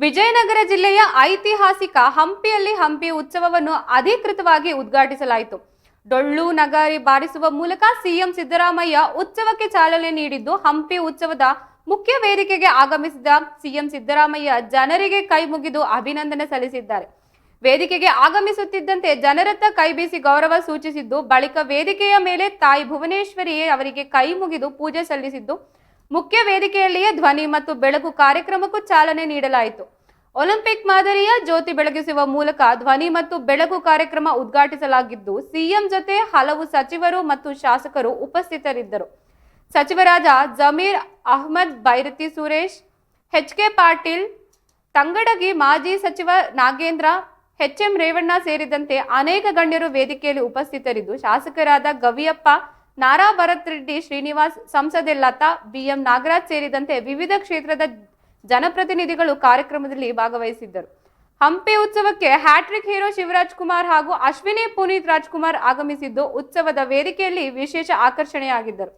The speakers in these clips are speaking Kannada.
ವಿಜಯನಗರ ಜಿಲ್ಲೆಯ ಐತಿಹಾಸಿಕ ಹಂಪಿಯಲ್ಲಿ ಹಂಪಿ ಉತ್ಸವವನ್ನು ಅಧಿಕೃತವಾಗಿ ಉದ್ಘಾಟಿಸಲಾಯಿತು. ಡೊಳ್ಳು ನಗಾರಿ ಬಾರಿಸುವ ಮೂಲಕ ಸಿಎಂ ಸಿದ್ದರಾಮಯ್ಯ ಉತ್ಸವಕ್ಕೆ ಚಾಲನೆ ನೀಡಿದ್ದು, ಹಂಪಿ ಉತ್ಸವದ ಮುಖ್ಯ ವೇದಿಕೆಗೆ ಆಗಮಿಸಿದ ಸಿಎಂ ಸಿದ್ದರಾಮಯ್ಯ ಜನರಿಗೆ ಕೈ ಮುಗಿದು ಅಭಿನಂದನೆ ಸಲ್ಲಿಸಿದ್ದಾರೆ. ವೇದಿಕೆಗೆ ಆಗಮಿಸುತ್ತಿದ್ದಂತೆ ಜನರತ್ತ ಕೈ ಬೀಸಿ ಗೌರವ ಸೂಚಿಸಿದ್ದು, ಬಳಿಕ ವೇದಿಕೆಯ ಮೇಲೆ ತಾಯಿ ಭುವನೇಶ್ವರಿಯೇ ಅವರಿಗೆ ಕೈ ಮುಗಿದು ಪೂಜೆ ಸಲ್ಲಿಸಿದ್ದು, ಮುಖ್ಯ ವೇದಿಕೆಯಲ್ಲಿಯೇ ಧ್ವನಿ ಮತ್ತು ಬೆಳಕು ಕಾರ್ಯಕ್ರಮಕ್ಕೂ ಚಾಲನೆ ನೀಡಲಾಯಿತು. ಒಲಿಂಪಿಕ್ ಮಾದರಿಯ ಜ್ಯೋತಿ ಬೆಳಗಿಸುವ ಮೂಲಕ ಧ್ವನಿ ಮತ್ತು ಬೆಳಕು ಕಾರ್ಯಕ್ರಮ ಉದ್ಘಾಟಿಸಲಾಗಿದ್ದು, ಸಿಎಂ ಜೊತೆ ಹಲವು ಸಚಿವರು ಮತ್ತು ಶಾಸಕರು ಉಪಸ್ಥಿತರಿದ್ದರು. ಸಚಿವರಾದ ಜಮೀರ್ ಅಹ್ಮದ್, ಬೈರತಿ ಸುರೇಶ್, ಎಚ್.ಕೆ. ಪಾಟೀಲ್, ತಂಗಡಗಿ ಮಾಜಿ ಸಚಿವ ನಾಗೇಂದ್ರ, ಎಚ್.ಎಂ. ರೇವಣ್ಣ ಸೇರಿದಂತೆ ಅನೇಕ ಗಣ್ಯರು ವೇದಿಕೆಯಲ್ಲಿ ಉಪಸ್ಥಿತರಿದ್ದು, ಶಾಸಕರಾದ ಗವಿಯಪ್ಪ, ನಾರಾ ಭರತ್ ರೆಡ್ಡಿ, ಶ್ರೀನಿವಾಸ್, ಸಂಸದೆ ಲತಾ, ಬಿ.ಎಂ. ನಾಗರಾಜ್ ಸೇರಿದಂತೆ ವಿವಿಧ ಕ್ಷೇತ್ರದ ಜನಪ್ರತಿನಿಧಿಗಳು ಕಾರ್ಯಕ್ರಮದಲ್ಲಿ ಭಾಗವಹಿಸಿದ್ದರು. ಹಂಪಿ ಉತ್ಸವಕ್ಕೆ ಹ್ಯಾಟ್ರಿಕ್ ಹೀರೋ ಶಿವರಾಜ್ ಕುಮಾರ್ ಹಾಗೂ ಅಶ್ವಿನಿ ಪುನೀತ್ ರಾಜ್ಕುಮಾರ್ ಆಗಮಿಸಿದ್ದು, ಉತ್ಸವದ ವೇದಿಕೆಯಲ್ಲಿ ವಿಶೇಷ ಆಕರ್ಷಣೆಯಾಗಿದ್ದರು.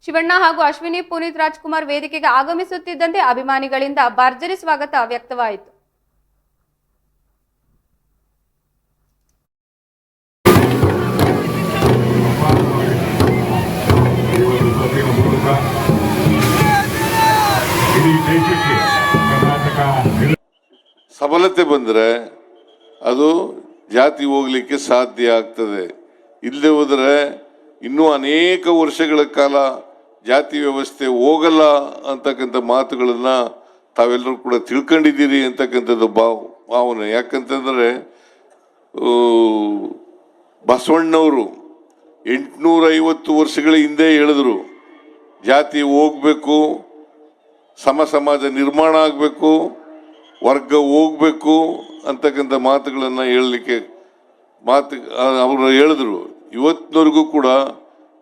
ಶಿವಣ್ಣ ಹಾಗೂ ಅಶ್ವಿನಿ ಪುನೀತ್ ರಾಜ್ಕುಮಾರ್ ವೇದಿಕೆಗೆ ಆಗಮಿಸುತ್ತಿದ್ದಂತೆ ಅಭಿಮಾನಿಗಳಿಂದ ಭರ್ಜರಿ ಸ್ವಾಗತ ವ್ಯಕ್ತವಾಯಿತು. ಸಬಲತೆ ಬಂದರೆ ಅದು ಜಾತಿ ಹೋಗ್ಲಿಕ್ಕೆ ಸಾಧ್ಯ ಆಗ್ತದೆ. ಇಲ್ಲದೆ ಹೋದರೆ ಇನ್ನೂ ಅನೇಕ ವರ್ಷಗಳ ಕಾಲ ಜಾತಿ ವ್ಯವಸ್ಥೆ ಹೋಗಲ್ಲ ಅಂತಕ್ಕಂಥ ಮಾತುಗಳನ್ನು ತಾವೆಲ್ಲರೂ ಕೂಡ ತಿಳ್ಕೊಂಡಿದ್ದೀರಿ ಅಂತಕ್ಕಂಥದ್ದು ಭಾವನೆ. ಯಾಕಂತಂದರೆ ಬಸವಣ್ಣವರು 850 ವರ್ಷಗಳ ಹಿಂದೆ ಹೇಳಿದ್ರು, ಜಾತಿ ಹೋಗ್ಬೇಕು, ಸಮ ಸಮಾಜ ನಿರ್ಮಾಣ ಆಗಬೇಕು, ವರ್ಗ ಹೋಗ್ಬೇಕು ಅಂತಕ್ಕಂಥ ಮಾತುಗಳನ್ನು ಹೇಳಲಿಕ್ಕೆ ಅವರು ಹೇಳಿದ್ರು. ಇವತ್ತಿನವರೆಗೂ ಕೂಡ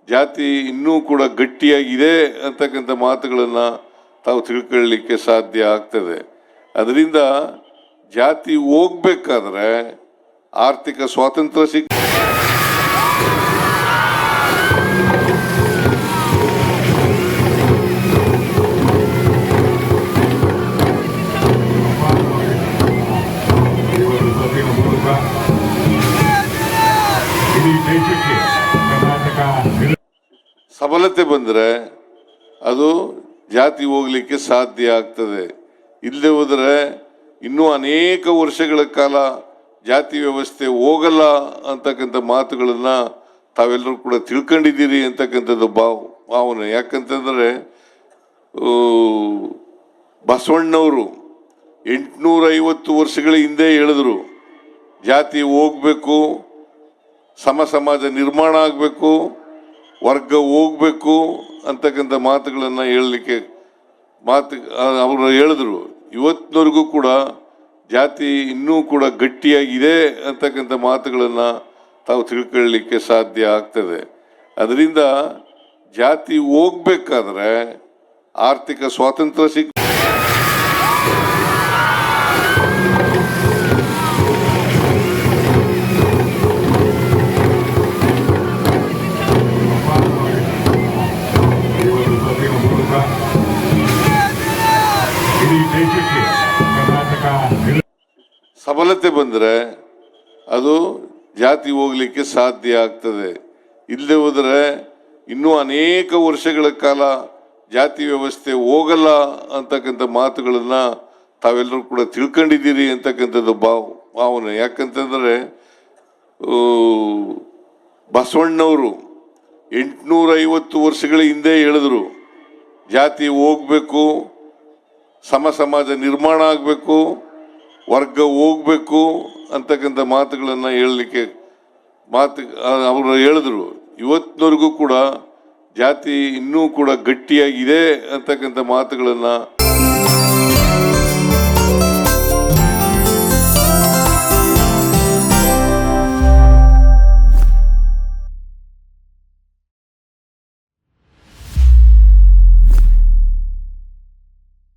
ಜಾತಿ ಇನ್ನೂ ಕೂಡ ಗಟ್ಟಿಯಾಗಿದೆ ಅಂತಕ್ಕಂಥ ಮಾತುಗಳನ್ನು ತಾವು ತಿಳ್ಕೊಳ್ಳಲಿಕ್ಕೆ ಸಾಧ್ಯ ಆಗ್ತದೆ. ಅದರಿಂದ ಜಾತಿ ಹೋಗ್ಬೇಕಾದ್ರೆ ಆರ್ಥಿಕ ಸ್ವಾತಂತ್ರ್ಯ ಸಬಲತೆ ಬಂದರೆ ಅದು ಜಾತಿ ಹೋಗ್ಲಿಕ್ಕೆ ಸಾಧ್ಯ ಆಗ್ತದೆ. ಇಲ್ಲದೆ ಹೋದರೆ ಇನ್ನೂ ಅನೇಕ ವರ್ಷಗಳ ಕಾಲ ಜಾತಿ ವ್ಯವಸ್ಥೆ ಹೋಗಲ್ಲ ಅಂತಕ್ಕಂಥ ಮಾತುಗಳನ್ನು ತಾವೆಲ್ಲರೂ ಕೂಡ ತಿಳ್ಕೊಂಡಿದ್ದೀರಿ ಅಂತಕ್ಕಂಥದ್ದು ಭಾವನೆ. ಯಾಕಂತಂದರೆ ಬಸವಣ್ಣವರು 850 ವರ್ಷಗಳ ಹಿಂದೆ ಹೇಳಿದ್ರು, ಜಾತಿ ಹೋಗ್ಬೇಕು, ಸಮ ಸಮಾಜ ನಿರ್ಮಾಣ ಆಗಬೇಕು, ವರ್ಗ ಹೋಗ್ಬೇಕು ಅಂತಕ್ಕಂಥ ಮಾತುಗಳನ್ನು ಹೇಳಲಿಕ್ಕೆ ಅವರು ಹೇಳಿದ್ರು. ಇವತ್ತಿನವರೆಗೂ ಕೂಡ ಜಾತಿ ಇನ್ನೂ ಕೂಡ ಗಟ್ಟಿಯಾಗಿದೆ ಅಂತಕ್ಕಂಥ ಮಾತುಗಳನ್ನು ತಾವು ತಿಳ್ಕೊಳ್ಳಲಿಕ್ಕೆ ಸಾಧ್ಯ ಆಗ್ತದೆ. ಅದರಿಂದ ಜಾತಿ ಹೋಗ್ಬೇಕಾದ್ರೆ ಆರ್ಥಿಕ ಸ್ವಾತಂತ್ರ್ಯ ಸಬಲತೆ ಬಂದರೆ ಅದು ಜಾತಿ ಹೋಗ್ಲಿಕ್ಕೆ ಸಾಧ್ಯ ಆಗ್ತದೆ. ಇಲ್ಲದೆ ಹೋದರೆ ಇನ್ನೂ ಅನೇಕ ವರ್ಷಗಳ ಕಾಲ ಜಾತಿ ವ್ಯವಸ್ಥೆ ಹೋಗಲ್ಲ ಅಂತಕ್ಕಂಥ ಮಾತುಗಳನ್ನು ತಾವೆಲ್ಲರೂ ಕೂಡ ತಿಳ್ಕೊಂಡಿದ್ದೀರಿ ಅಂತಕ್ಕಂಥದ್ದು ಭಾವನೆ. ಯಾಕಂತಂದರೆ ಬಸವಣ್ಣವರು 850 ವರ್ಷಗಳ ಹಿಂದೆ ಹೇಳಿದ್ರು, ಜಾತಿ ಹೋಗ್ಬೇಕು, ಸಮ ಸಮಾಜ ನಿರ್ಮಾಣ ಆಗಬೇಕು, ವರ್ಗ ಹೋಗ್ಬೇಕು ಅಂತಕ್ಕಂಥ ಮಾತುಗಳನ್ನು ಹೇಳಲಿಕ್ಕೆ ಅವರು ಹೇಳಿದ್ರು. ಇವತ್ತಿನವರೆಗೂ ಕೂಡ ಜಾತಿ ಇನ್ನೂ ಕೂಡ ಗಟ್ಟಿಯಾಗಿದೆ ಅಂತಕ್ಕಂಥ ಮಾತುಗಳನ್ನು